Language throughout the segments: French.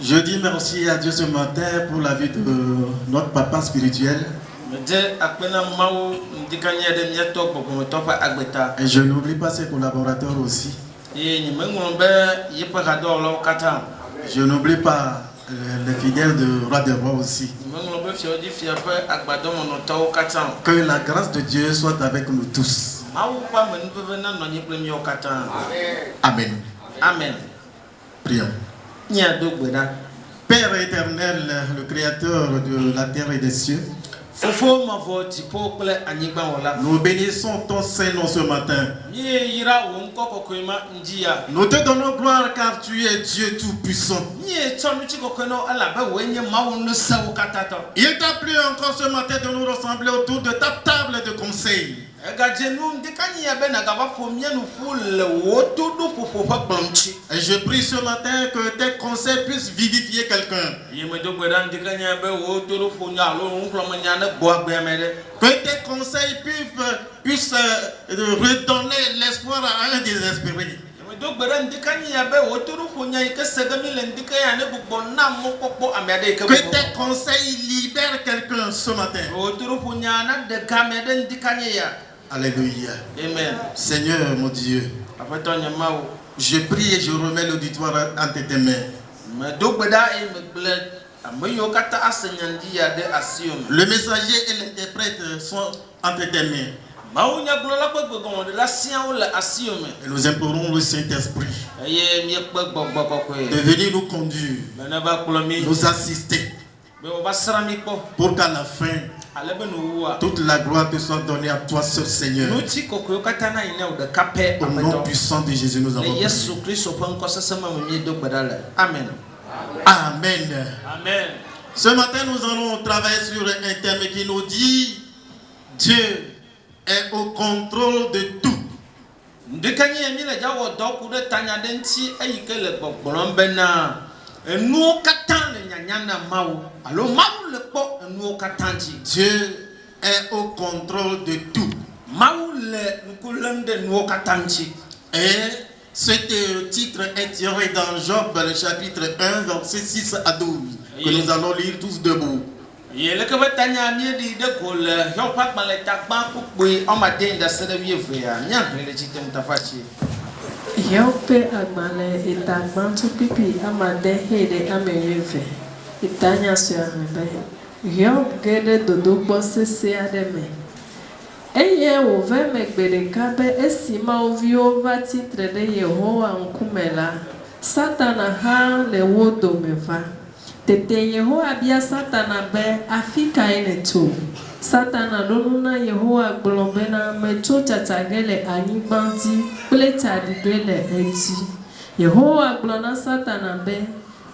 Je dis merci à Dieu ce matin pour la vie de notre papa spirituel. Et je n'oublie pas ses collaborateurs aussi. Je n'oublie pas les fidèles de Roi des Rois aussi. Que la grâce de Dieu soit avec nous tous. Amen. Amen. Prions. Père éternel, le créateur de la terre et des cieux, nous bénissons ton Saint-Nom ce matin. Nous te donnons gloire car tu es Dieu tout-puissant. Il t'a plu encore ce matin de nous rassembler autour de ta table de conseil. Et je prie ce matin que tes conseils puissent vivifier quelqu'un. Que tes conseils puissent redonner l'espoir à un désespéré. Que tes conseils libèrent quelqu'un ce matin. Alléluia. Amen. Seigneur mon Dieu, je prie et je remets l'auditoire entre tes mains. Le messager et l'interprète sont entre tes mains. Et nous implorons le Saint-Esprit de venir nous conduire, nous assister, pour qu'à la fin, toute la gloire te soit donnée à toi seul, Seigneur. Au nom puissant de Jésus, nous avons prié. Amen. Amen. Amen. Ce matin, nous allons travailler sur un thème qui nous dit Dieu est au contrôle de tout. Dieu est au contrôle de tout. Et ce titre est tiré dans Job, le chapitre 1, verset 6 à 12, que nous allons lire tous debout. Yope agbale itagban tu pipi amade hede ameyeve itanya suarebe Yob gede dodo bose se ademe eye wo ve megbede kabe esima ovio va titre de Yehowa nkumela Satana ha le wodo meva tete Yehowa bia Satana be afika eneto Satana donuna Yehowa gblobena mecho chachagele anyigbanti pleta dibele eti Yehowa glona Satana be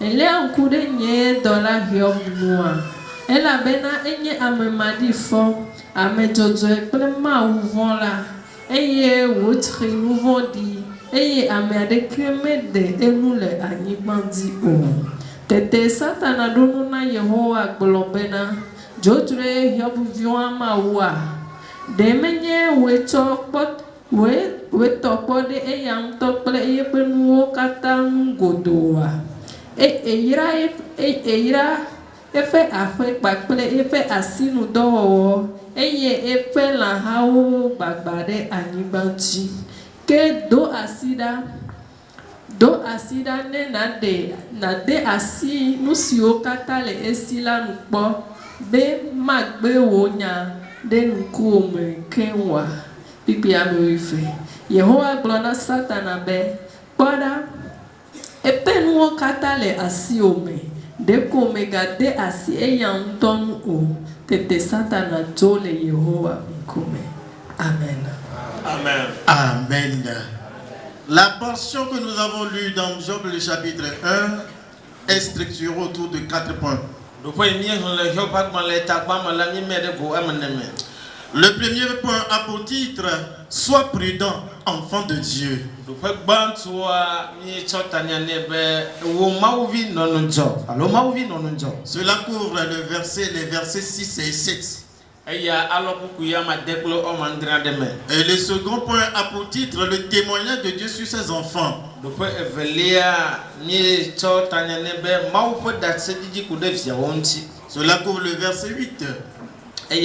ele ankude nye dola Hiob nua ela bena enye amemadi fo amejojo ekple ma uvon la eye wotri uvon di eye amade kreme de enule anyigbanti o tete Satana donuna Yehowa globena Jotre Hiob vion mawa demenye we tokpo de eyam tokple yepe nuwo kata ngodoa eyira efe afe pakple efe asinu dowo eye efe la hawo gbagbade anyigbanji ke do asida ne nade asi nusio kata le esila nukpo be magbe wonya de nku ome kenwa pipi amewife Yehowa glona Satana be kpoda epenuwo kata le asi ome de ko mega de asi eyam tonu o tete Satana jole Yehowa nkume. Amen. Amen. Amen. La portion que nous avons lue dans Job le chapitre 1 est structurée autour de 4 points. Le premier point a pour titre Sois prudent, enfant de Dieu. Cela couvre les versets 6 et 7. Et le second point a pour titre le témoignage de Dieu sur ses enfants. Cela couvre le verset 8. Et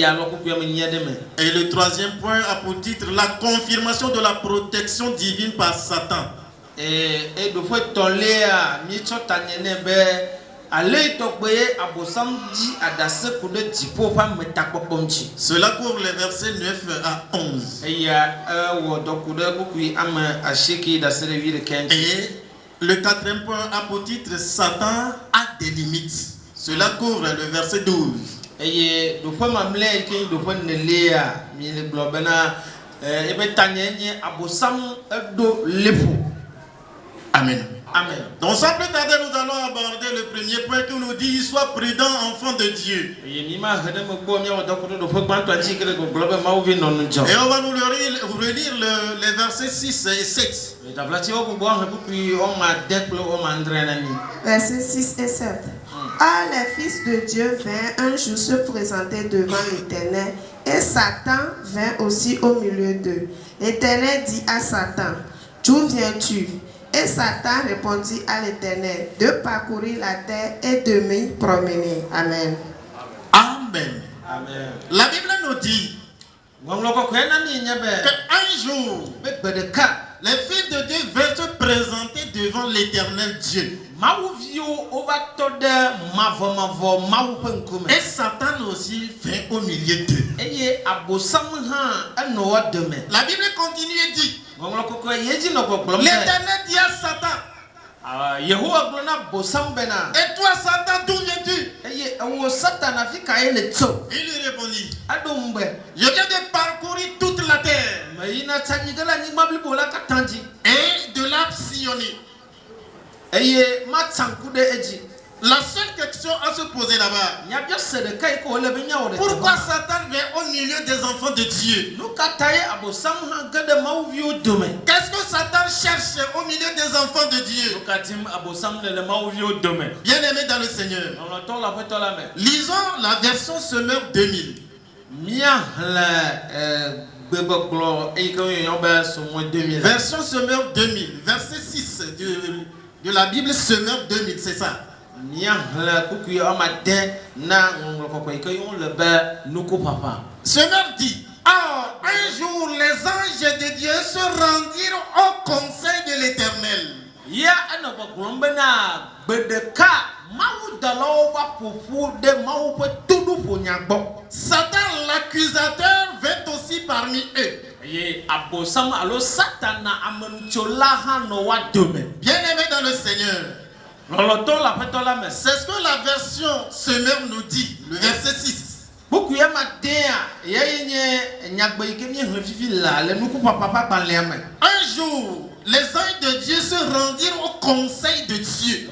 le troisième point a pour titre la confirmation de la protection divine par Satan. Cela couvre les versets 9 à 11. Et le quatrième point a pour titre Satan a des limites. Cela couvre le verset 12. Amen. Amen. Donc sans plus tarder, nous allons aborder le premier point qui nous dit sois prudent, enfant de Dieu. Et on va nous relire les versets 6 et 7. Versets 6 et 7. Ah, les fils de Dieu vinrent un jour se présenter devant l'Éternel, et Satan vint aussi au milieu d'eux. L'Éternel dit à Satan, d'où viens-tu? Et Satan répondit à l'Éternel, de parcourir la terre et de m'y promener. Amen. Amen. Amen. La Bible nous dit qu'un jour, les fils de Dieu veulent se présenter devant l'Éternel Dieu. Et Satan aussi fait au milieu d'eux. La Bible continue et dit, l'Éternel dit à Satan, et toi Satan, d'où viens-tu? Il lui répondit, je viens de parcourir toute la terre et de la sillonner. La seule question à se poser là-bas, pourquoi Satan vient au milieu des enfants de Dieu? Qu'est-ce que Satan cherche au milieu des enfants de Dieu? Bien-aimés dans le Seigneur, lisons la version Semeur 2000. Version Semeur 2000, verset 6 de la Bible Semeur 2000, c'est ça. Semeur dit, ah, un jour les anges de Dieu se rendirent au conseil de l'Éternel. Satan l'accusateur vint aussi parmi eux. Bien-aimé dans le Seigneur, c'est ce que la version Semeur nous dit, le verset 6. Un jour, les anges de Dieu se rendirent au conseil de Dieu.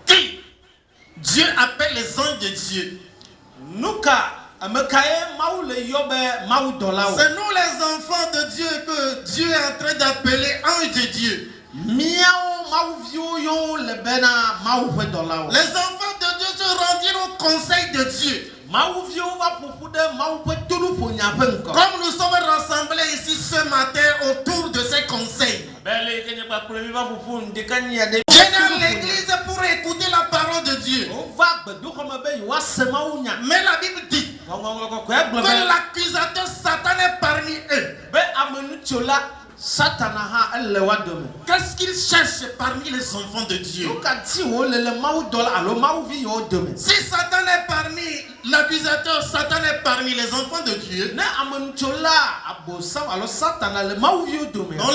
Qui Dieu appelle les anges de Dieu. C'est nous les enfants de Dieu que Dieu est en train d'appeler anges de Dieu. Les enfants de Dieu se rendirent au conseil de Dieu. Comme nous sommes rassemblés ici ce matin autour de ces conseils, viens à l'église pour écouter la parole de Dieu. Mais la Bible dit que l'accusateur Satan est parmi eux. Qu'est-ce qu'il cherche parmi les enfants de Dieu? Si Satan est parmi l'accusateur, Satan est parmi les enfants de Dieu. Donc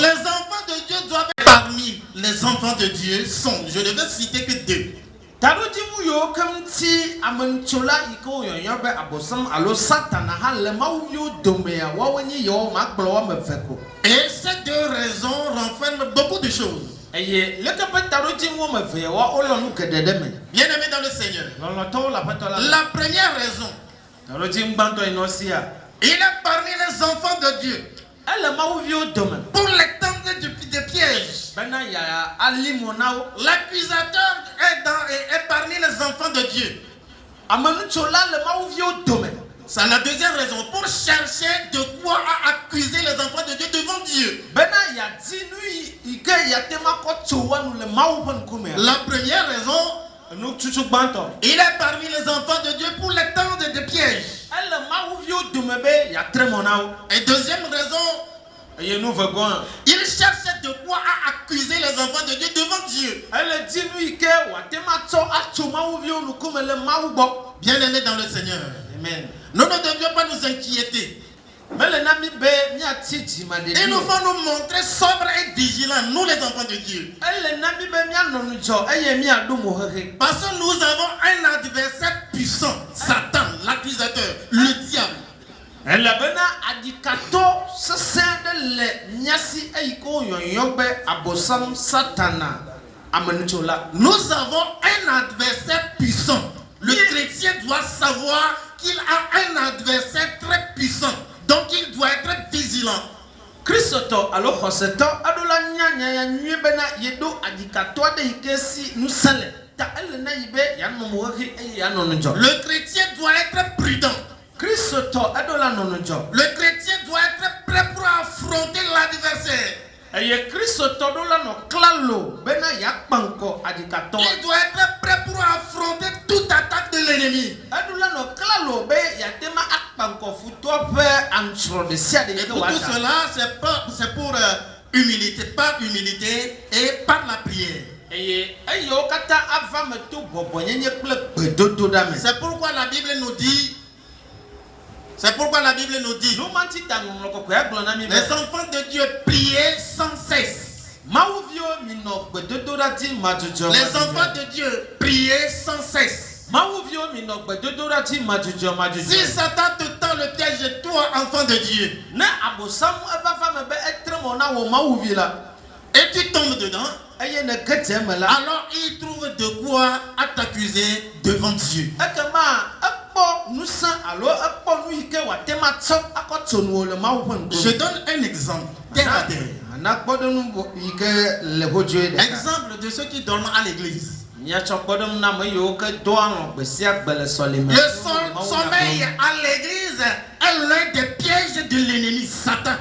les enfants de Dieu doivent être parmi les enfants de Dieu sont, je ne vais citer que deux. Et ces deux raisons renferment beaucoup de choses. Bien-aimés dans le Seigneur, la première raison, il est parmi les enfants de Dieu. pour les tendre des pièges. L'accusateur est parmi les enfants de Dieu. C'est la deuxième raison, pour chercher de quoi accuser les enfants de Dieu devant Dieu. La première raison, il est parmi les enfants de Dieu pour les tendre des pièges. Et deuxième raison, il cherchait de quoi accuser les enfants de Dieu devant Dieu. Bien-aimés dans le Seigneur, amen. Nous ne devions pas nous inquiéter. Il nous faut nous montrer sobres et vigilants, nous les enfants de Dieu. Parce que nous avons un adversaire puissant, Satan, l'accusateur, le diable. Nous avons un adversaire puissant. Le chrétien doit savoir qu'il a un adversaire très puissant. Donc il doit être vigilant. Le chrétien doit être prudent. Le chrétien doit être prêt pour affronter l'adversaire. Il doit être prêt pour affronter toute attaque de l'ennemi. Et pour tout cela, c'est pour humilité, par humilité et par la prière. C'est pourquoi la Bible nous dit, les enfants de Dieu priaient sans cesse. Les enfants de Dieu priaient sans cesse. Si Satan te tend le piège, toi, enfant de Dieu, et tu tombes dedans, alors il trouve de quoi t'accuser devant Dieu. Je donne un exemple. Exemple de ceux qui dorment à l'église. Le sommeil à l'église est l'un des pièges de l'ennemi, Satan.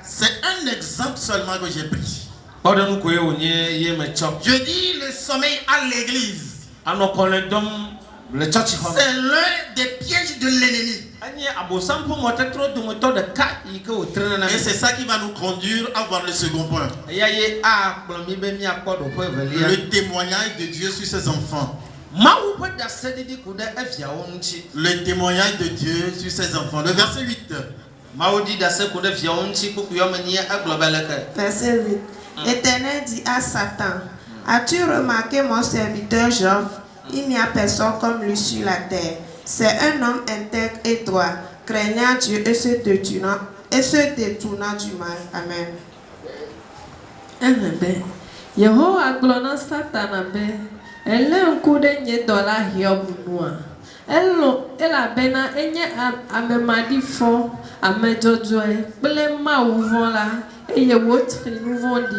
C'est un exemple seulement que j'ai pris. Je dis le sommeil à l'église. C'est l'un des pièges de l'ennemi. Et c'est ça qui va nous conduire à voir le second point. Le témoignage de Dieu sur ses enfants. Le témoignage de Dieu sur ses enfants. Le verset 8. Verset 8. L'Éternel dit à Satan: as-tu remarqué mon serviteur Job? Il n'y a personne comme lui sur la terre. C'est un homme intègre et droit, craignant Dieu et se détournant du mal. Amen. Yehowa glona Satan be ele nkude nye dola Hiob nua ela bena enye amemadifo amejojoe ple mawuvon la eye wotri nouvon di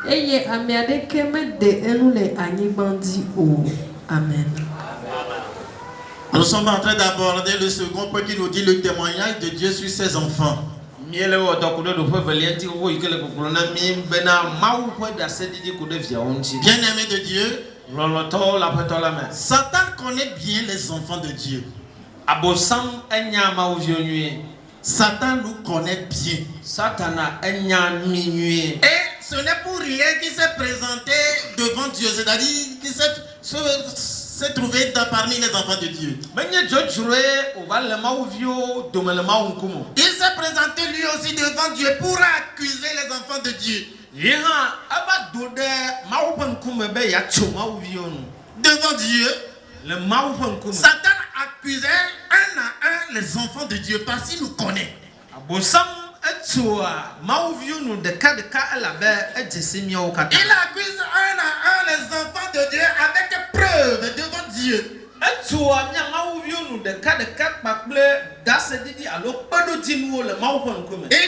eye amiade keme de enu le anyibandi o. Amen. Nous sommes en train d'aborder le second point qui nous dit le témoignage de Dieu sur ses enfants. Bien-aimés de Dieu, Satan connaît bien les enfants de Dieu. Satan nous connaît bien. Et ce n'est pour rien qu'il s'est présenté devant Dieu, c'est-à-dire qu'il s'est trouvé parmi les enfants de Dieu. Il s'est présenté lui aussi devant Dieu pour accuser les enfants de Dieu. Devant Dieu, Satan accusait un à un les enfants de Dieu parce qu'il nous connaît. Il accuse un à un les enfants de Dieu avec preuve devant Dieu.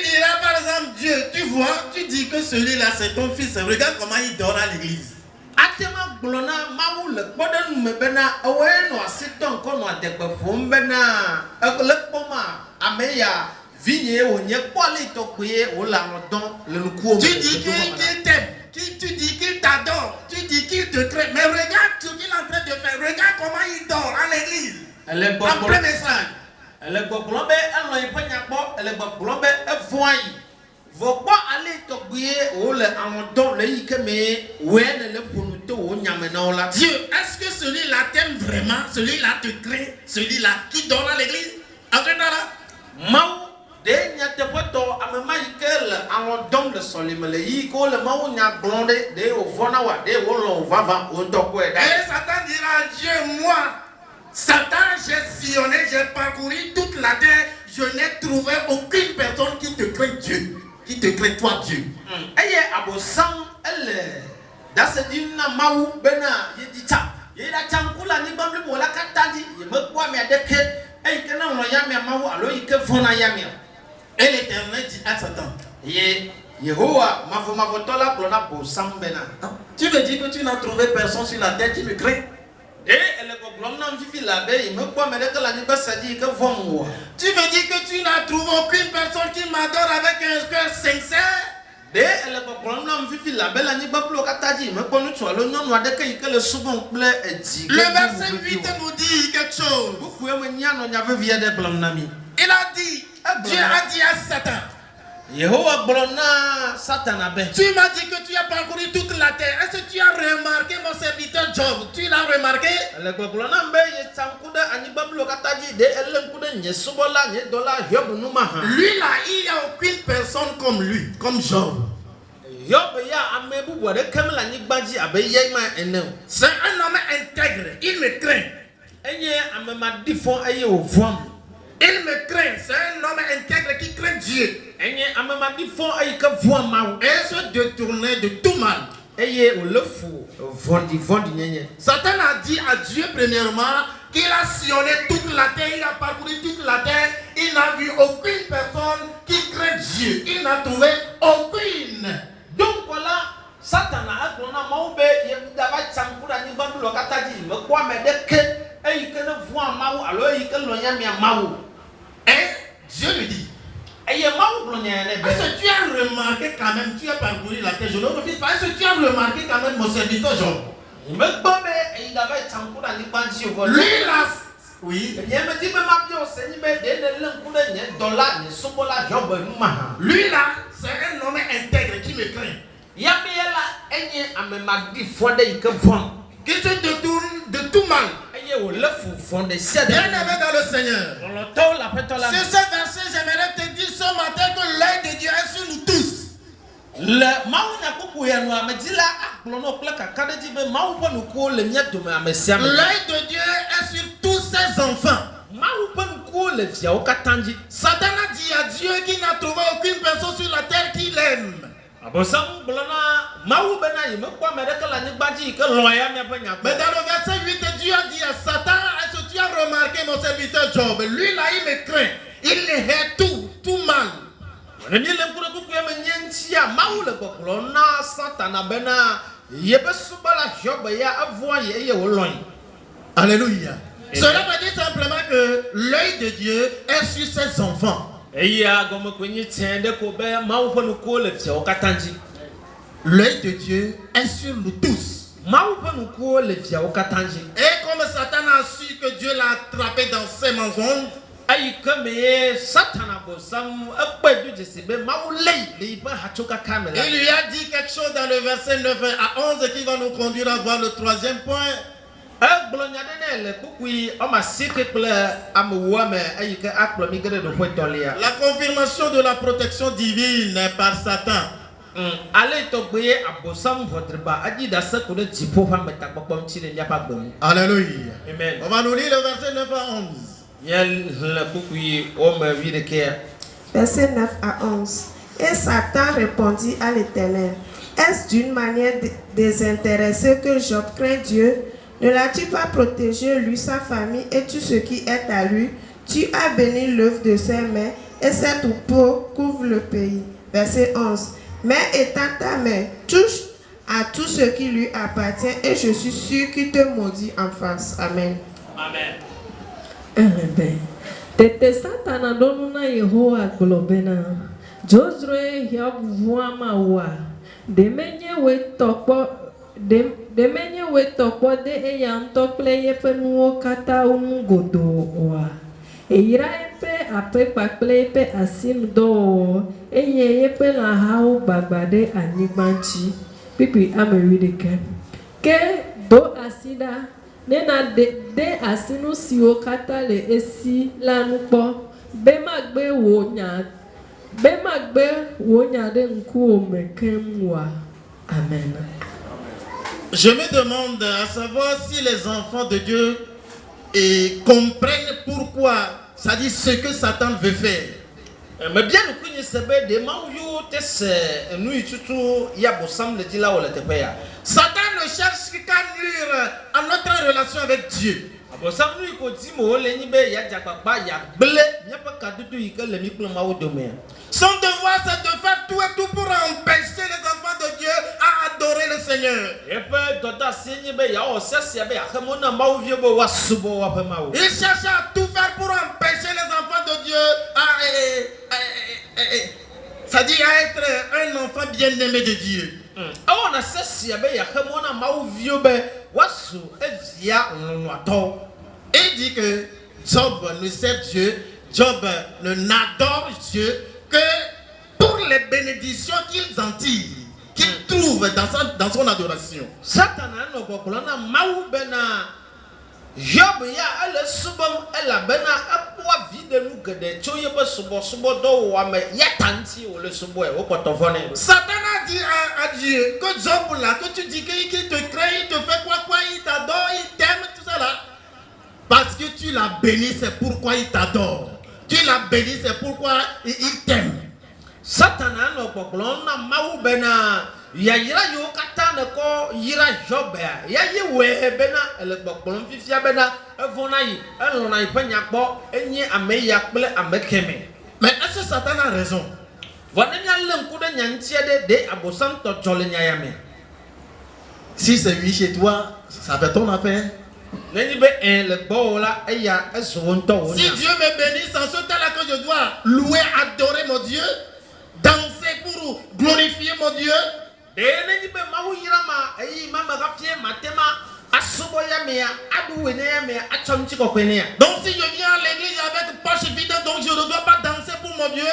dira par exemple, Dieu, tu vois, tu dis que celui-là c'est ton fils, regarde comment il dort à l'église. Tu dis qu'il t'aime, tu dis qu'il t'adore, tu dis qu'il te crée, mais regarde ce qu'il est en train de faire, regarde comment il dort à l'église. En plein message. Dieu, est-ce que celui-là t'aime vraiment? Celui-là te craint? Celui-là qui dort à l'église? Et Satan dira, Dieu, moi, Satan, j'ai sillonné, j'ai parcouru toute la terre, je n'ai trouvé aucune personne qui te craint Dieu, qui te craint toi Dieu. Et l'Éternel dit à Satan, tu veux dire que tu n'as trouvé personne sur la terre qui me craint? Tu veux dire que tu n'as trouvé aucune personne qui m'adore avec un cœur sincère? Le verset 8 nous dit quelque chose. Il a dit, Dieu a dit à Satan, tu m'as dit que tu as parcouru toute la terre. Est-ce que tu as remarqué mon serviteur Job? Tu l'as remarqué? Lui là, il n'y a aucune personne comme lui, comme Job. C'est un homme intègre, il me craint. Il me craint, c'est un homme intègre qui craint Dieu. Et se détourner de tout mal. Satan a dit à Dieu premièrement qu'il a sillonné toute la terre, il a parcouru toute la terre, il n'a vu aucune personne qui craint Dieu. Il n'a trouvé aucune. Donc voilà, Satan a et Dieu lui dit, est-ce que tu as remarqué quand même, tu as parcouru la terre, je ne refuse pas, est-ce que tu as remarqué quand même mon serviteur Job? Lui là, oui. Lui là, c'est un homme intègre qui me craint. Qui se détourne de tout mal. Bien-aimé dans le Seigneur. Sur ce verset, j'aimerais te dire ce matin que l'œil de Dieu est sur nous tous. L'œil de Dieu est sur tous ses enfants. Satan a dit à Dieu qu'il n'a trouvé aucune personne sur la terre qui l'aime. Mais dans le verset 8, Dieu a dit à Satan, est-ce que tu as remarqué mon serviteur Job? Lui là, il me craint. Il hait tout mal. Alléluia. Cela veut dire simplement que l'œil de Dieu est sur ses enfants. L'œil de Dieu est sur nous tous. Et comme Satan a su que Dieu l'a attrapé dans ses mensonges, il lui a dit quelque chose dans le verset 9 à 11 qui va nous conduire à voir le troisième point. La confirmation de la protection divine par Satan. Alléluia. Amen. On va nous lire le verset 9 à 11. Verset 9 à 11. Et Satan répondit à l'Éternel, est-ce d'une manière désintéressée que Job craint Dieu? Ne l'as-tu pas protégé, lui, sa famille et tout ce qui est à lui? Tu as béni l'œuvre de ses mains et ses troupeaux couvrent le pays. Verset 11. Mais étends ta main, touche à tout ce qui lui appartient et je suis sûr qu'il te maudit en face. Amen. Amen. Amen. Tete Satana donuna Yehowa globena. Josre Hiob vuama wa. Demenye we tokpo de eyam tokple yefe nuwo kata ungodo wa. Eira epe ape pakple epe asim do. Eye yepe la hao bagbade anigbanchi. Pipi amerideke. Ke do asida. Nena de asinu siwo kata le esi lanupo. Bemagbe wonya de nku omekemwa. Amen. Je me demande à savoir si les enfants de Dieu comprennent pourquoi, ça dit ce que Satan veut faire. Mais bien le kunye sebe de mauyo tese nu itutu ya bosam le dila wala tepeya. Satan ne cherche qu'à nuire à notre relation avec Dieu. Bosam nu ko ti mo le ni be ya jakpapa ya ble nya pa kadudu ike le mi plan mawo dome. Son devoir c'est de faire tout et tout pour empêcher les enfants de Dieu à adorer le Seigneur. Il cherche à tout faire pour empêcher les enfants de Dieu c'est-à-dire à être un enfant bien-aimé de Dieu. Il dit que Job ne sait Dieu, Job ne n'adore Dieu que pour les bénédictions qu'ils en tirent, qu'il trouve dans son adoration. Satan no bokolana mawu bena Job ya ele subom ela bena apwa vide nu gede choye be subo do wa me ya tanti o le subo e o potofone. Satan a dit à Dieu que Job là que tu dis qu'il te crée, il te fait quoi, il t'adore, il t'aime, tout ça là. Parce que tu l'as béni, c'est pourquoi il t'adore. Tu l'as béni, c'est pourquoi il t'aime. Satan no bokolana mawu bena ya yira yo kata ne ko yira Job ya ye we bena ele bokolon fifia bena evona yi elona yi penya gbo enye ameya kple amekeme. Mais est-ce que Satan a raison? Vonenya lenku de nyantie de abosam to jole nyayame. Si c'est lui chez toi, ça fait ton affaire. Si Dieu me bénit, sans ce temps-là que je dois louer, adorer mon Dieu, danser pour glorifier mon Dieu. Donc si je viens à l'église avec poche vide, donc je ne dois pas danser pour mon Dieu.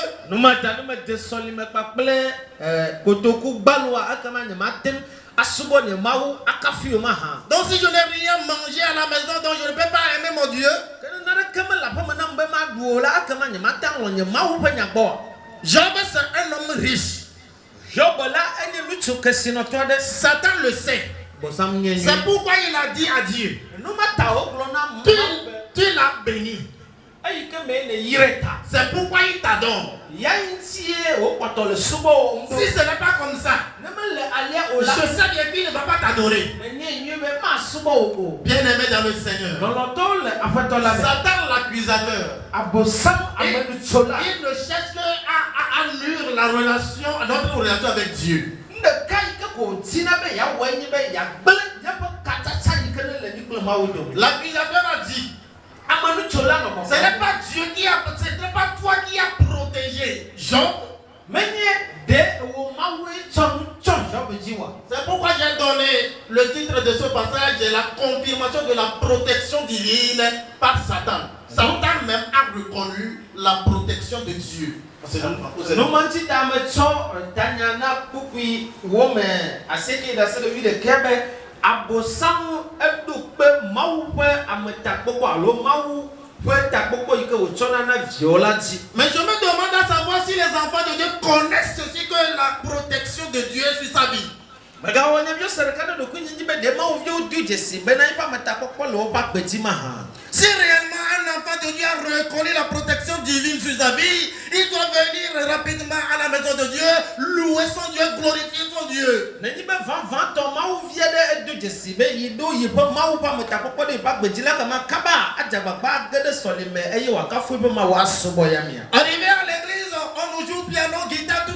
Donc si je n'ai rien mangé à la maison, donc je ne peux pas aimer mon Dieu. Job c'est un homme riche. Satan le sait. C'est pourquoi il a dit à Dieu, tu l'as béni. C'est pourquoi il t'adore. Si ce n'est pas comme ça, je sais bien qu'il ne va pas t'adorer. Bien aimé dans le Seigneur, Satan l'accusateur, il ne cherche qu'à nuire la relation, notre relation avec Dieu. L'accusateur a dit, ce n'est pas Dieu qui a, ce n'est pas toi qui a protégé Job. C'est pourquoi j'ai donné le titre de ce passage, la confirmation de la protection divine par Satan. Satan même a reconnu la protection de Dieu. Abosamu edukpe maupe ametakpoko alo mau pe takpoko ike wotsona na viola dzi. Mais je me demande à savoir si les enfants de Dieu connaissent ceci, que la protection de Dieu sur sa vie. Baga wonya bio sereka do kunyi be de mau vio du jesi be na ifa metakpoko lo pa peti ma ha. Si réellement un enfant de Dieu a reconnu la protection divine sur sa vie, il doit venir rapidement à la maison de Dieu, louer son Dieu, glorifier son Dieu. Arrivé à l'église, on nous joue piano, guitare, tout,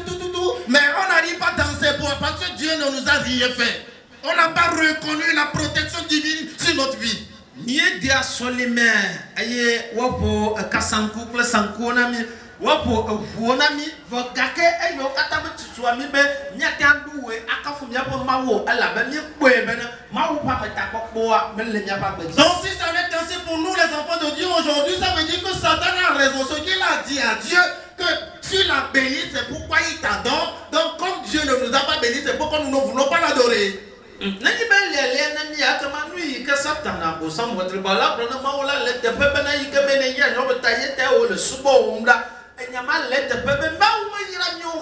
mais on n'arrive pas à danser parce que Dieu ne nous a rien fait. On n'a pas reconnu la protection divine sur notre vie. Ni dia solime aye wapo kasanku plus sanku na mi wapo huona mi vogake ayo kata betutua mi be nyatandu we akafu mi abo mawo ala be mi gbe be na mawo pa meta popoa me le nya pa gbe. Donc si ça est ainsi pour nous les enfants de Dieu aujourd'hui, ça veut dire que Satan a raison. Ce qu'il a dit à Dieu que tu l'as béni, c'est pourquoi il t'adore. Donc comme Dieu ne nous a pas béni, c'est pourquoi nous ne voulons pas l'adorer. Nani bele na mi akama nui ka satana bo sam wotribala prona maola le te pepe na yike mene ya no betayete o le subo umda enyama le te pepe mawo yira mi ho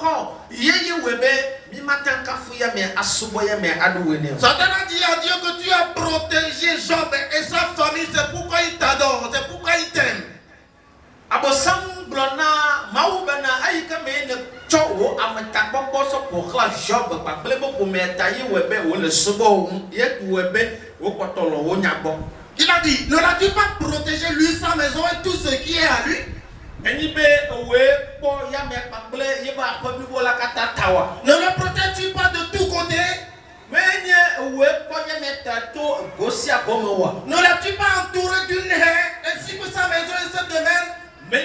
yeye webe mi matanka fu ya me asubo ya me aduwe ne. Satan a dit à Dieu que tu as protégé Job et sa famille, c'est pourquoi il t'adore, c'est pourquoi il t'aime. Abo sam blona mawo bana ayika mene chowo amatakbo boso pokla Job pa plebo ko metaye webe o le subo ye webe o potolo o nyabo. Il a dit, ne l'as-tu pas protégé lui, sa maison et tout ce qui est à lui? Ne le protèges-tu pas de tous côtés? Ne l'as-tu pas entouré d'une haie ainsi que sa maison et ses domaines? Ne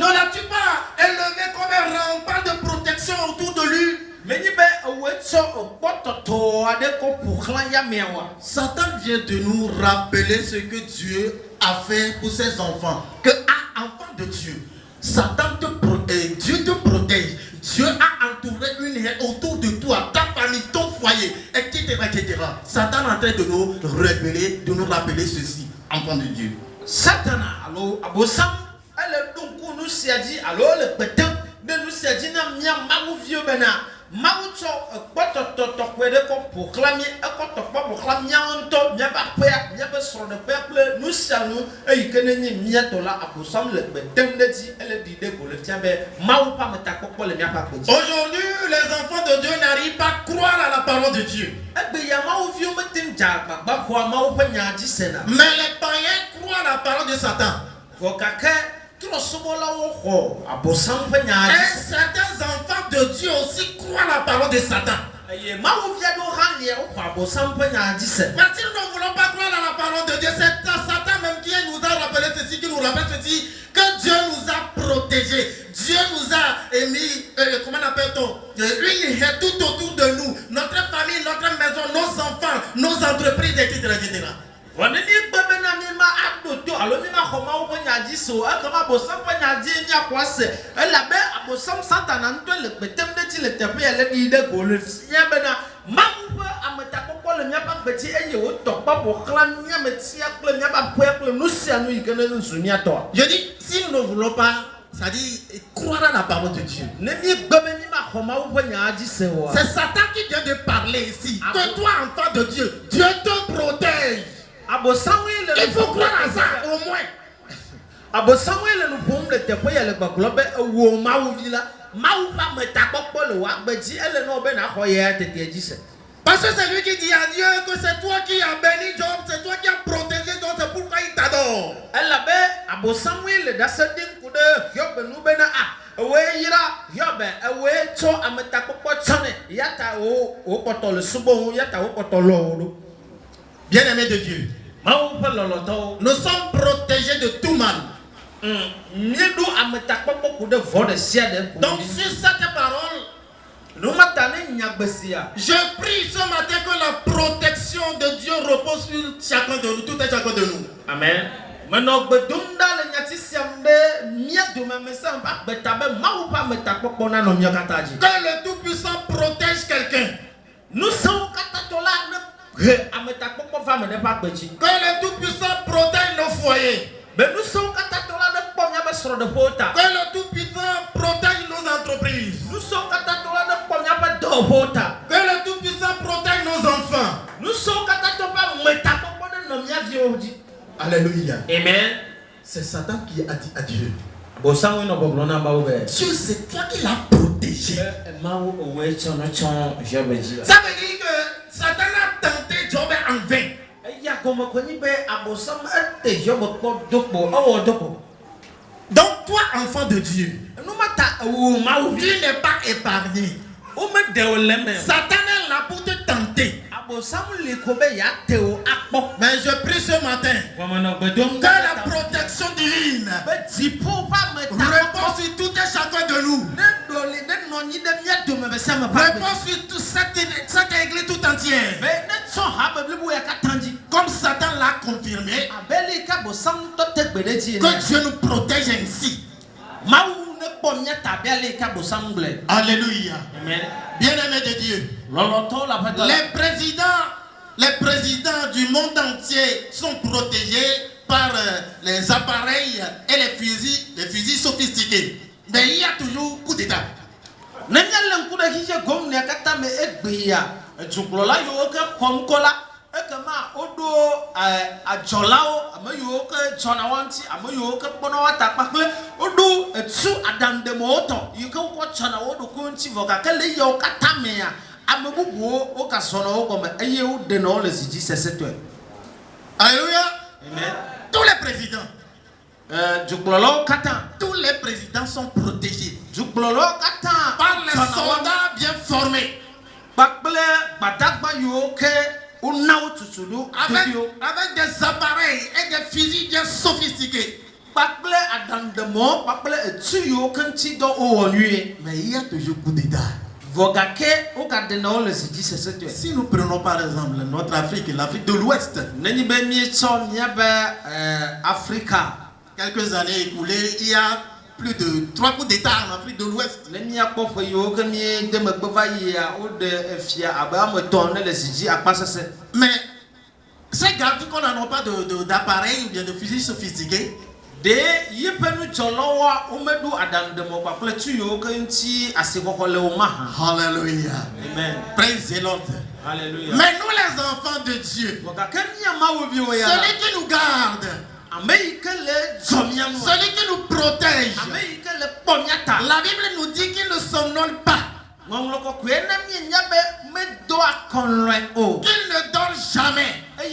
l'as-tu pas élevé comme un rempart de protection autour de lui? Satan vient de nous rappeler ce que Dieu a fait pour ses enfants. Que enfant de Dieu, Satan te protège, Dieu te protège. Dieu a entouré une haie autour de toi, ta famille, ton foyer, etc. Satan est en train de nous révéler, de nous rappeler ceci, enfant de Dieu. Satan, alors, abosam, elle donc nous s'est dit, alors le pétain, de nous s'est dit, n'a mia mamou vieux bena. Maucho to kwede ko proclamer ko proclamer onto nya ba pea nya ba sur de peuple nous sanu e keneni mia to la abosam le betemneti elle dit de ko le tiabe mau pa meta ko le mia pa. Aujourd'hui les enfants de Dieu n'arrivent pas à croire à la parole de Dieu. E be ya mau viu metim ja ba ko mau pa nya di sena. Mais les païens croient à la parole de Satan. Ko kaka et certains enfants de Dieu aussi croient la parole de Satan. Mais si nous ne voulons pas croire à la parole de Dieu, c'est Satan même qui nous a rappelé ceci, qui nous rappelle ceci, que Dieu nous a protégés. Dieu nous a mis, comment appelle-t-on, une haie tout autour de nous, notre famille, notre maison, nos enfants, nos entreprises, etc. On ne dit pas que nous avons alors nous avons dit so comme abosam panyadi ni akwase elabe abosam satan nto le petem de le tepe ele di de go le sia bena mamwe ameta kokko le nya pa beti eye wo tokpa bo klan nya metia kle nya ba poekle no sia no igene nsunia to. Je dis si nous ne voulons pas, ça dit croire à la parole de Dieu. C'est Satan qui vient de parler ici. Que toi enfant de Dieu, Dieu te protège. Il faut croire à ça au moins. Parce que c'est lui qui dit à Dieu que c'est toi qui as béni Job, c'est toi qui as protégé Job, c'est pourquoi il t'adore. Bien-aimés de Dieu, nous sommes protégés de tout mal. Donc sur cette parole, je prie ce matin que la protection de Dieu repose sur chacun de nous, tout et chacun de nous. Amen. Que le Tout-Puissant protège quelqu'un. Nous sommes que le Tout-Puissant protège nos foyers. Que le Tout-Puissant protège nos entreprises. Que le Tout-Puissant protège nos enfants. Alléluia. Amen. C'est Satan qui a dit à Dieu. Dieu, c'est toi qui l'as protégé. Ça veut dire que Satan a tenté Job en vain. Donc toi, enfant de Dieu, tu n'es pas épargné. Satan est là pour te tenter. Mais je prie ce matin que la protection divine repose sur tout et chacun de nous. Repose sur toute cette église tout entière. Comme Satan l'a confirmé, que Dieu nous protège ainsi. Alléluia. Amen. Bien-aimés de Dieu, les présidents du monde entier sont protégés par les appareils et les fusils sophistiqués. Mais il y a toujours coup d'État. Ekama odo ajolao amayo ke chonawanti amayo ke bonawata pakle odo etsu adandemo oto yuke ko chona odo kunti voka kele yo katamea amabubu o kasona o gome eye o de no le siji sesetwe. Alléluia. Amen. Tous les présidents juklolo katan, tous les présidents sont protégés juklolo katan par les soldats bien formés. Pakle badagba yo ke avec des appareils et des fusils bien sophistiqués. Mais il y a toujours coup d'État. Si nous prenons par exemple notre Afrique, l'Afrique de l'Ouest, quelques années écoulées, il y a plus de 3 coups d'État en Afrique de l'Ouest. Mais ces gardes qu'on n'a pas d'appareils ou bien de fusils sophistiqués, Alléluia. Amen. Praise the Lord. Alléluia. Mais nous les enfants de Dieu, celui qui nous garde, celui qui nous protège, la Bible nous dit qu'il ne somnole pas, qu'il ne dort jamais, et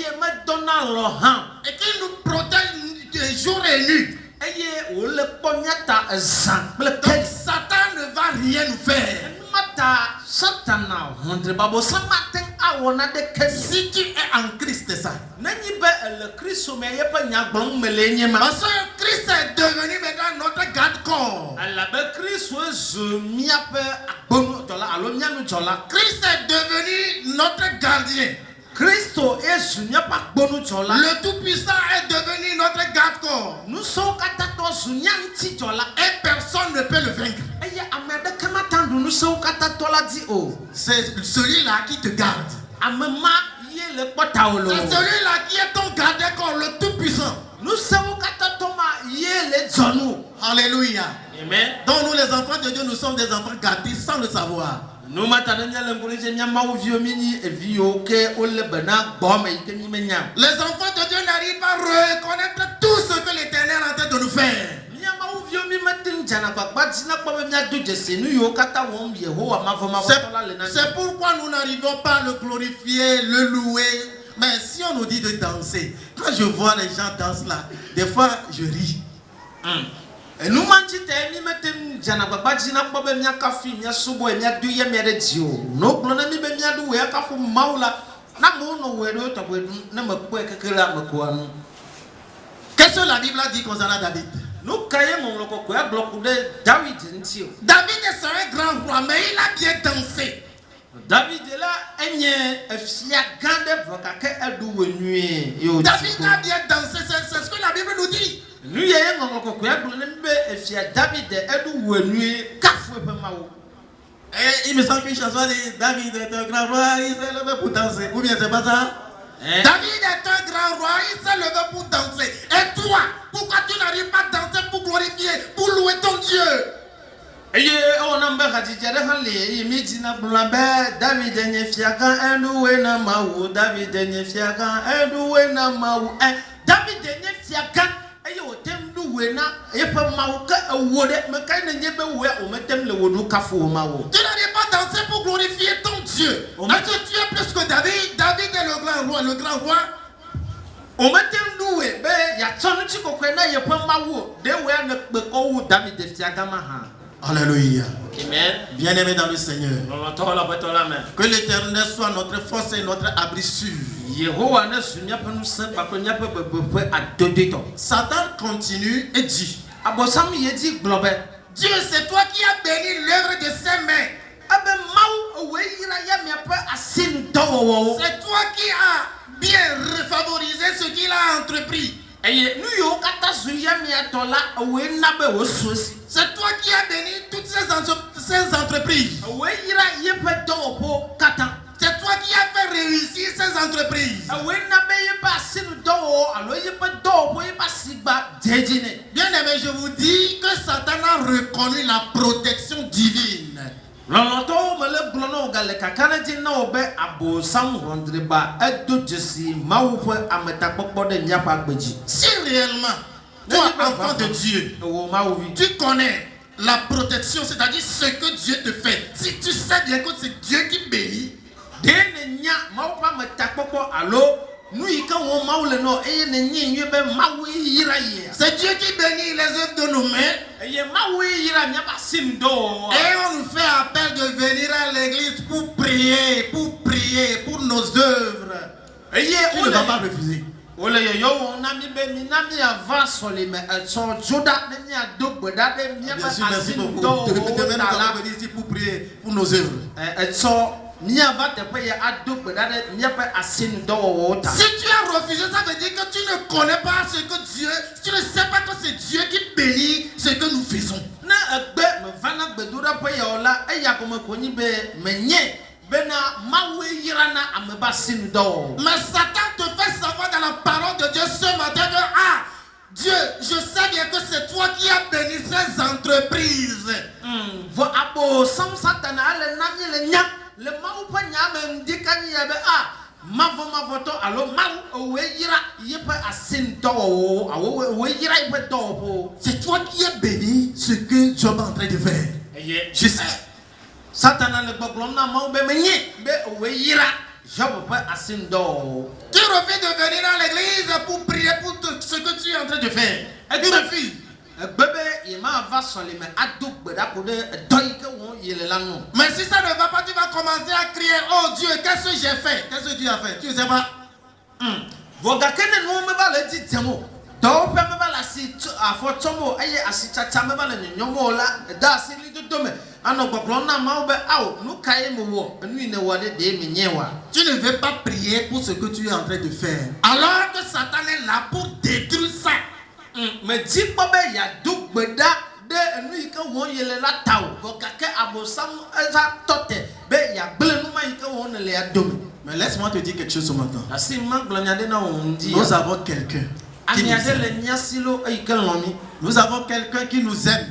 qu'il nous protège de jour et nuit. Donc Satan ne va rien nous faire. Si tu es en Christ, c'est ça. Parce que Christ est devenu maintenant notre garde-corps. Christ est devenu notre gardien. Le Tout-Puissant est devenu notre garde-corps. Et personne ne peut le vaincre. C'est celui-là qui te garde. C'est celui-là qui est ton garde-corps, le Tout-Puissant. Alléluia. Amen. Donc nous les enfants de Dieu, nous sommes des enfants gardés sans le savoir. Les enfants de Dieu n'arrivent pas à reconnaître tout ce que l'Éternel est en train de nous faire. C'est pourquoi nous n'arrivons pas à le glorifier, le louer. Mais si on nous dit de danser, quand je vois les gens danser là, des fois je ris. Et nous qu'est-ce que la Bible a dit concernant David? David est un grand roi, mais il a bien dansé. David est là, David a bien dansé, c'est ce que la Bible nous dit. Et il me semble qu'une chanson dit David est un grand roi, il s'est levé pour danser. Ou bien c'est pas ça? David est un grand roi, il s'est levé pour danser. Et toi, pourquoi tu n'arrives pas à danser pour glorifier, pour louer ton Dieu? Eye o na mba khadija de han le imiji na blambe David enye fiaka enduwe na mawu David enye fiaka enduwe na mawu David enye fiaka eye o tem duwe na yepa mawu ka wode me kai na nyebe we o metem le wodu kafo mawu. Tu n'allais pas danser pour glorifier ton Dieu. Est-ce que tu es plus que David? David est le grand roi, le grand roi. O metem duwe be ya tonu chi kokwe na yepa mawu de we na pe ko wu David fiaka ma ha. Alléluia. Amen. Bien-aimés dans le Seigneur. Que l'Éternel soit notre force et notre abri sûr. Satan continue et dit: Dieu, c'est toi qui as béni l'œuvre de ses mains. C'est toi qui as bien favorisé ce qu'il a entrepris. C'est toi qui as béni toutes ces entreprises. C'est toi qui as fait réussir ces entreprises. Bien aimé, je vous dis que Satan a reconnu la protection divine. Si réellement toi, enfant de Dieu, tu connais la protection, c'est-à-dire ce que Dieu te fait. Si tu sais bien que c'est Dieu qui bénit, c'est Dieu qui bénit les œuvres de nos mains. Et on nous fait appel de venir à l'église pour prier pour nos œuvres. Tu ne vas pas refuser. Merci beaucoup. Demain, nous venir ici pour prier pour nos œuvres. Si tu as refusé, ça veut dire que tu ne connais pas ce que Dieu, tu ne sais pas que c'est Dieu qui bénit ce que nous faisons. Mais Satan te fait savoir dans la parole de Dieu ce matin que Dieu, je sais bien que c'est toi qui as béni ces entreprises. Le mau pa nyame ndika ni yabe mavoto alo mau weyira yepe asin do weyira yepe do. C'est toi qui as béni ce que Job est en train de faire. Je sais. Satan ne boblom na mau be menye be weyira Job pa asin do. Tu refuses de venir à l'église pour prier pour tout ce que tu es en train de faire. Et tu refuses. Mais si ça ne va pas, tu vas commencer à crier: oh Dieu, qu'est-ce que j'ai fait? Qu'est-ce que tu as fait? Tu ne sais pas. Tu ne veux pas prier pour ce que tu es en train de faire. Alors que Satan est là pour détruire ça. Mais dis pas ben ya duk beda de enu ka won yele la taw ko kake abosam eza tote be ya ble nu ma ka won le adom. Mais laisse-moi te dire quelque chose ce matin. Nous avons quelqu'un qui nous aime. Nous avons quelqu'un qui nous aime.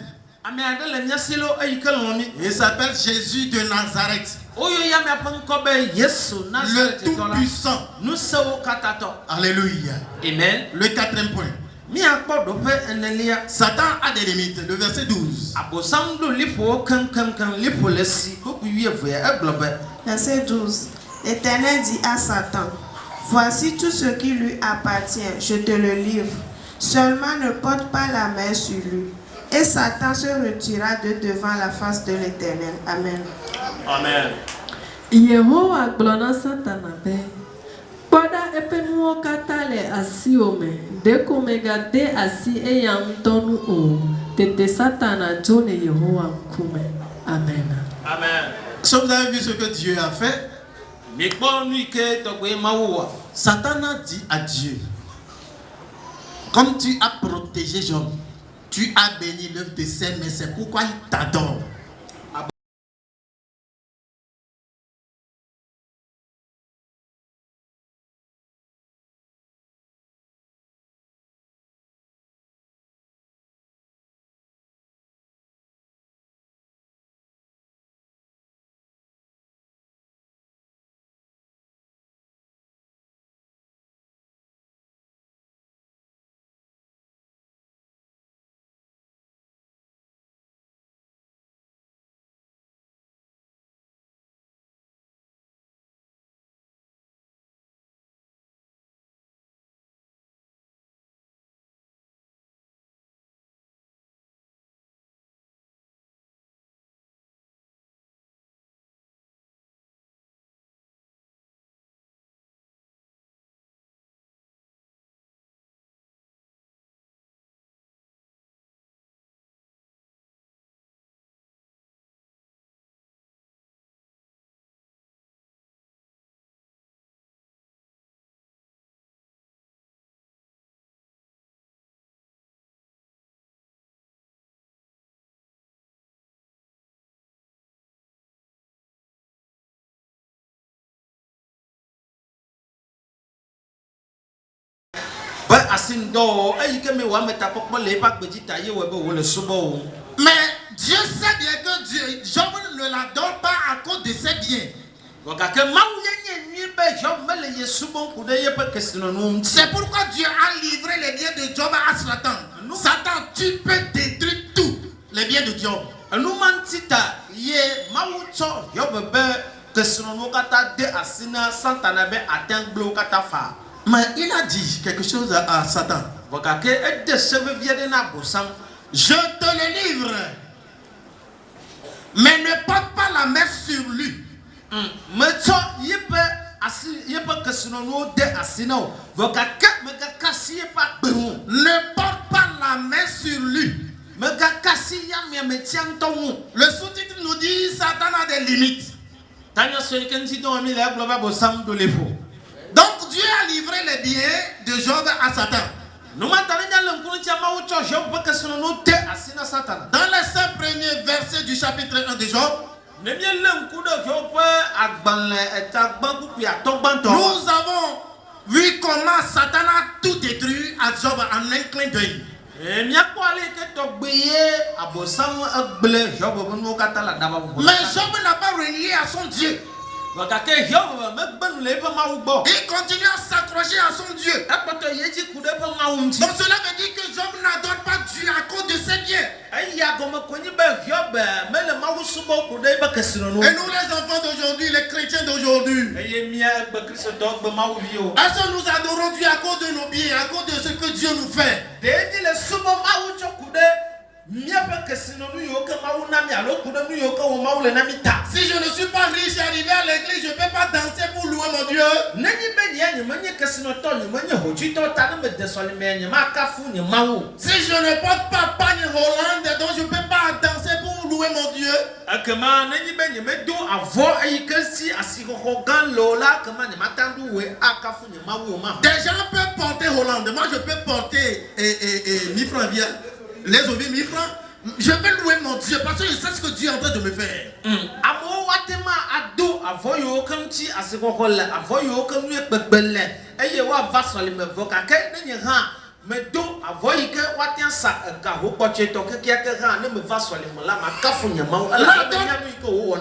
Il s'appelle Jésus de Nazareth. Le Tout-Puissant. Alléluia. Amen. Le quatrième point. Satan a des limites. Le verset 12. Verset 12. L'Éternel dit à Satan: voici tout ce qui lui appartient, je te le livre. Seulement ne porte pas la main sur lui. Et Satan se retira de devant la face de l'Éternel. Amen. Amen. Yehowa gblɔna Satana be kpɔɖa eƒe nuwo katã le asiwò me, ɖeko megade asi eya ŋutɔ nu o. Tete Satana dzo le Yehowa ŋkume. Amen. Amen. So vous avez vu ce que Dieu a fait? Satan a dit à Dieu: comme tu as protégé Job, tu as béni l'œuvre de ses mains, c'est pourquoi il t'adore. Mais Dieu sait bien que Job ne l'adore pas à cause de ses biens. C'est pourquoi Dieu a livré les biens de Job à Satan. Satan, tu peux détruire tout les biens de Job. Mais il a dit quelque chose à Satan. Je te le livre, mais ne porte pas la main sur lui. Ne porte pas la main sur lui. Le sous-titre nous dit Satan a des limites. Donc Dieu a livré les biens de Job à Satan. Dans les 5 premiers versets du chapitre 1 de Job, nous avons vu comment Satan a tout détruit à Job en un clin d'œil. Mais Job n'a pas renié à son Dieu. Il continue à s'accrocher à son Dieu. Donc cela veut dire que Job n'adore pas Dieu à cause de ses biens. Et nous les enfants d'aujourd'hui, les chrétiens d'aujourd'hui, est-ce que nous adorons Dieu à cause de nos biens, à cause de ce que Dieu nous fait? Si je ne suis pas riche et arrivé à l'église, je ne peux pas danser pour louer mon Dieu. Si je ne porte pas pagne Hollande, donc je ne peux pas danser pour louer mon Dieu. Des gens peuvent porter Hollande, moi je peux porter 1000 francs bien. Les ouvriers 1000 francs, je vais louer mon Dieu parce que je sais ce que Dieu est en train de me faire.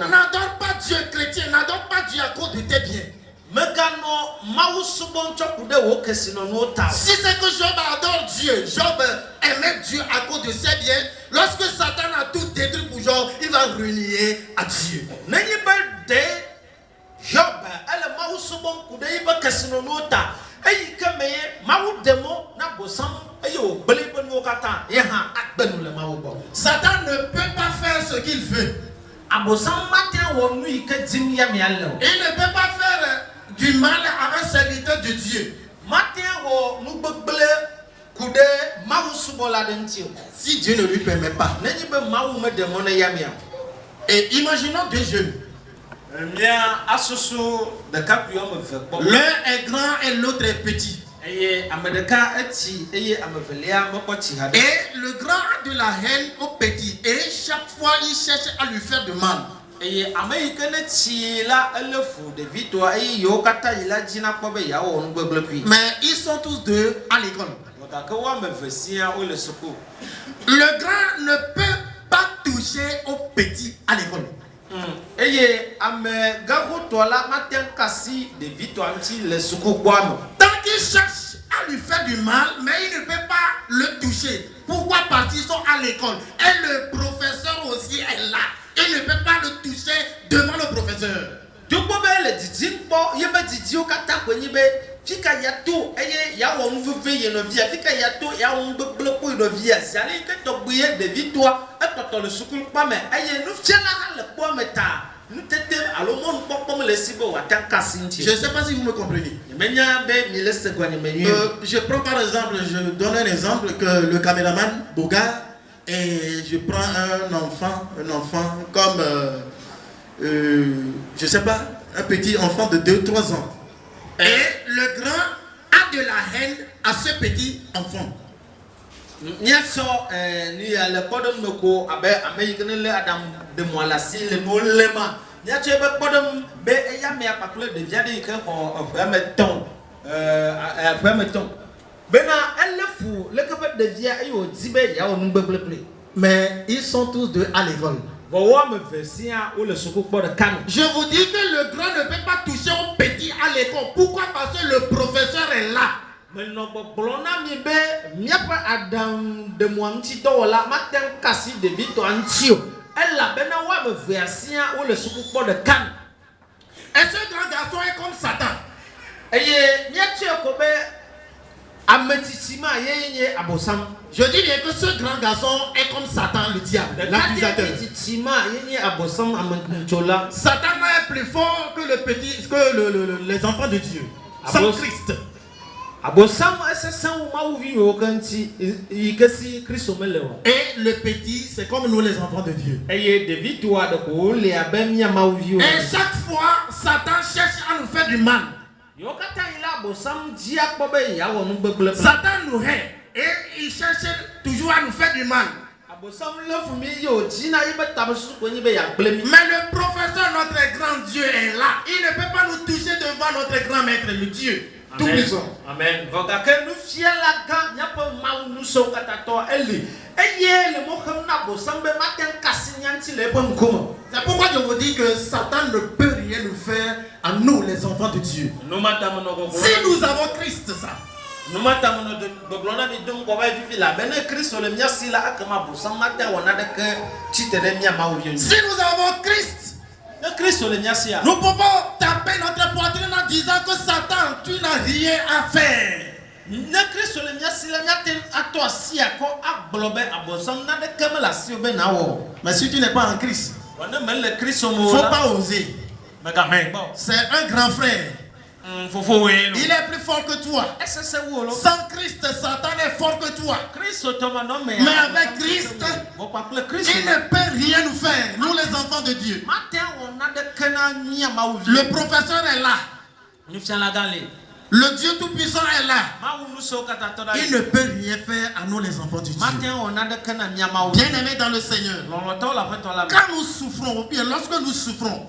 N'adore pas Dieu chrétien, n'adore pas Dieu à cause de tes biens. Si c'est que Job adore Dieu, Job aimait Dieu à cause de ses biens, lorsque Satan a tout détruit pour Job, il va renier à Dieu. Satan ne peut pas faire ce qu'il veut. Il ne peut pas faire du mal à un serviteur de Dieu. Si Dieu ne lui permet pas. Et imaginons deux jeunes. L'un est grand et l'autre est petit. Et le grand a de la haine au petit. Et chaque fois il cherche à lui faire du mal. Mais ils sont tous deux à l'école. Le grand ne peut pas toucher au petit à l'école. Tant qu'il cherche à lui faire du mal, mais il ne peut pas le toucher. Pourquoi? Parce qu'ils sont à l'école. Et le professeur aussi est là. Il ne peut pas le toucher devant le professeur. Je ne sais pas si vous me comprenez. Je prends par exemple, je donne un exemple que le caméraman Boga, et je prends un enfant comme, je ne sais pas, un petit enfant de 2-3 ans. Et le grand a de la haine à ce petit enfant. Mais ils sont tous deux à l'école. Je vous dis que le grand ne peut pas toucher au petit à l'école. Pourquoi? Parce que le professeur est là. Et ce grand garçon est comme Satan. Je dis bien que ce grand garçon est comme Satan, le diable, l'accusateur. Satan est plus fort que les enfants de Dieu. Sans Christ. Et le petit, c'est comme nous les enfants de Dieu. Et chaque fois, Satan cherche à nous faire du mal. Satan nous hait et il cherche toujours à nous faire du mal. Mais le professeur, notre grand Dieu, est là. Il ne peut pas nous toucher devant notre grand maître, le Dieu. Tout puissant. Amen. C'est pourquoi je vous dis que Satan ne peut rien nous faire à nous, les enfants de Dieu. Si nous avons Christ, ça. Si nous avons Christ, nous pouvons taper notre poitrine en disant que Satan, tu n'as rien à faire. Mais si tu n'es pas en Christ, il ne faut pas oser. C'est un grand frère. Il est plus fort que toi. Sans Christ, Satan est fort que toi. Mais avec Christ, il ne peut rien nous faire, nous les enfants de Dieu. Le professeur est là. Le Dieu Tout-Puissant est là. Il ne peut rien faire à nous les enfants de Dieu. Bien-aimés dans le Seigneur, quand nous souffrons, ou bien lorsque nous souffrons,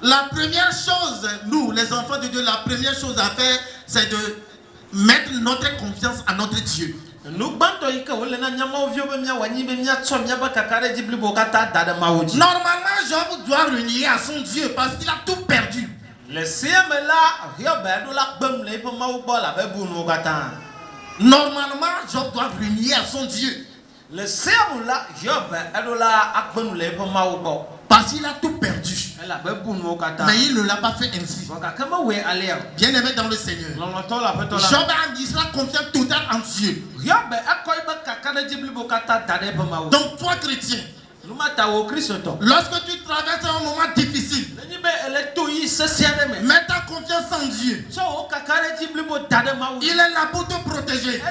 la première chose, nous les enfants de Dieu, la première chose à faire, c'est de mettre notre confiance à notre Dieu. Normalement, Job doit renier à son Dieu parce qu'il a tout perdu. Normalement, Job doit renier à son Dieu. Parce qu'il a tout perdu. Mais il ne l'a pas fait ainsi. Bien-aimé dans le Seigneur, Job a dit la confiance totale en Dieu. Donc toi chrétien, lorsque tu traverses un moment difficile, mets ta confiance en Dieu. Il est là pour te protéger.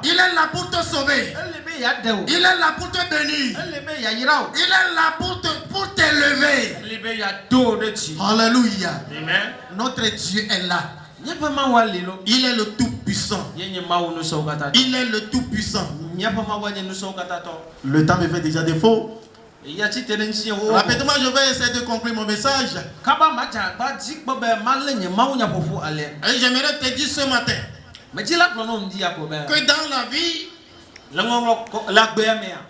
Il est là pour te sauver. Il est là pour te bénir. Il est là pour t'élever. Alléluia. Notre Dieu est là. Il est le Tout-Puissant. Il est le Tout-Puissant. Le temps me fait déjà défaut. Rapidement, je vais essayer de conclure mon message. Et j'aimerais te dire ce matin que dans la vie,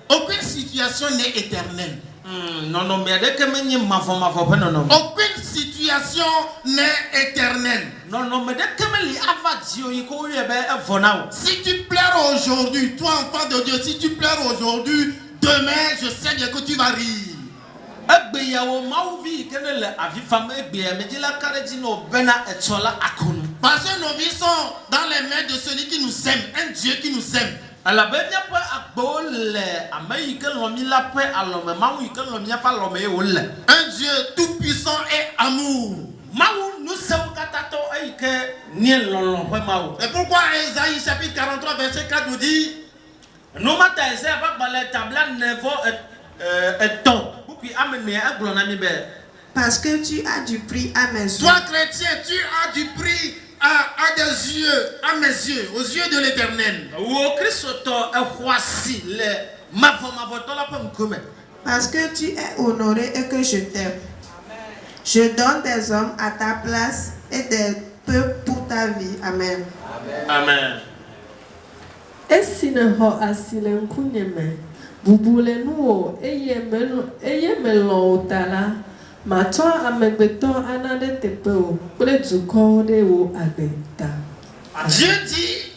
aucune situation n'est éternelle. Aucune situation n'est éternelle. Si tu pleures aujourd'hui, toi enfant de Dieu, si tu pleures aujourd'hui, demain je sais bien que tu vas rire. Parce que nos vies sont dans les mains de celui qui nous aime, un Dieu qui nous aime. Un Dieu tout puissant et amour. Et pourquoi Ésaïe chapitre 43 verset 4 nous dit parce que tu as du prix à mes yeux. Toi chrétien, tu as du prix à des yeux, à mes yeux, aux yeux de l'Éternel. Parce que tu es honoré et que je t'aime. Je donne des hommes à ta place et des peuple pour ta vie. Amen. Amen. Esine ho asile nkunyeme. Bubule nuo eye melon otala. Mato amegbeto anade tepeo. Pele duko de wo abeta. Dieu dit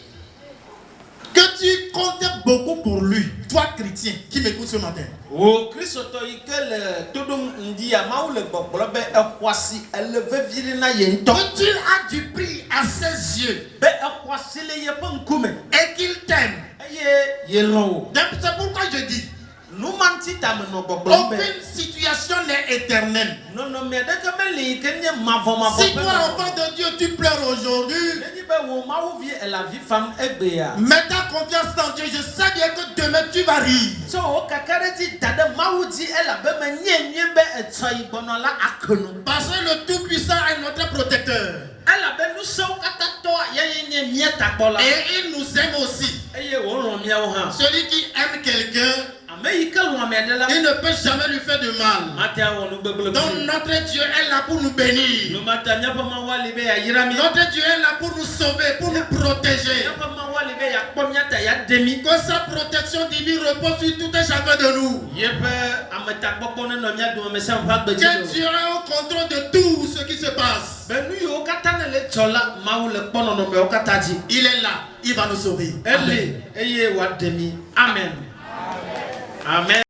que tu comptes beaucoup pour lui, toi chrétien qui m'écoute ce matin. Oh Christ que tout le monde dit à Maoule Bokolobe et voici elle veut virer na yento. Que tu as du prix à ses yeux. Be et voici les yepon kume Et qu'il t'aime. Yelo. C'est pourquoi je dis. Nous manti tameno Bokolobe. Aucune situation n'est éternelle. Non non mais dès que me li kenye mavoma. Si toi enfant de Dieu tu pleures aujourd'hui. Mets ta confiance en Dieu. Je sais bien que demain tu vas rire. Parce que le Tout-Puissant est notre protecteur. Et il nous aime aussi. Celui qui aime quelqu'un, il ne peut jamais lui faire de mal. Donc notre Dieu est là pour nous bénir. Notre Dieu est là pour nous sauver, pour nous protéger. Que sa protection divine repose sur tout un chacun de nous. Que Dieu est au contrôle de tout ce qui se passe. Il est là, il va nous sauver. Amen. Amen.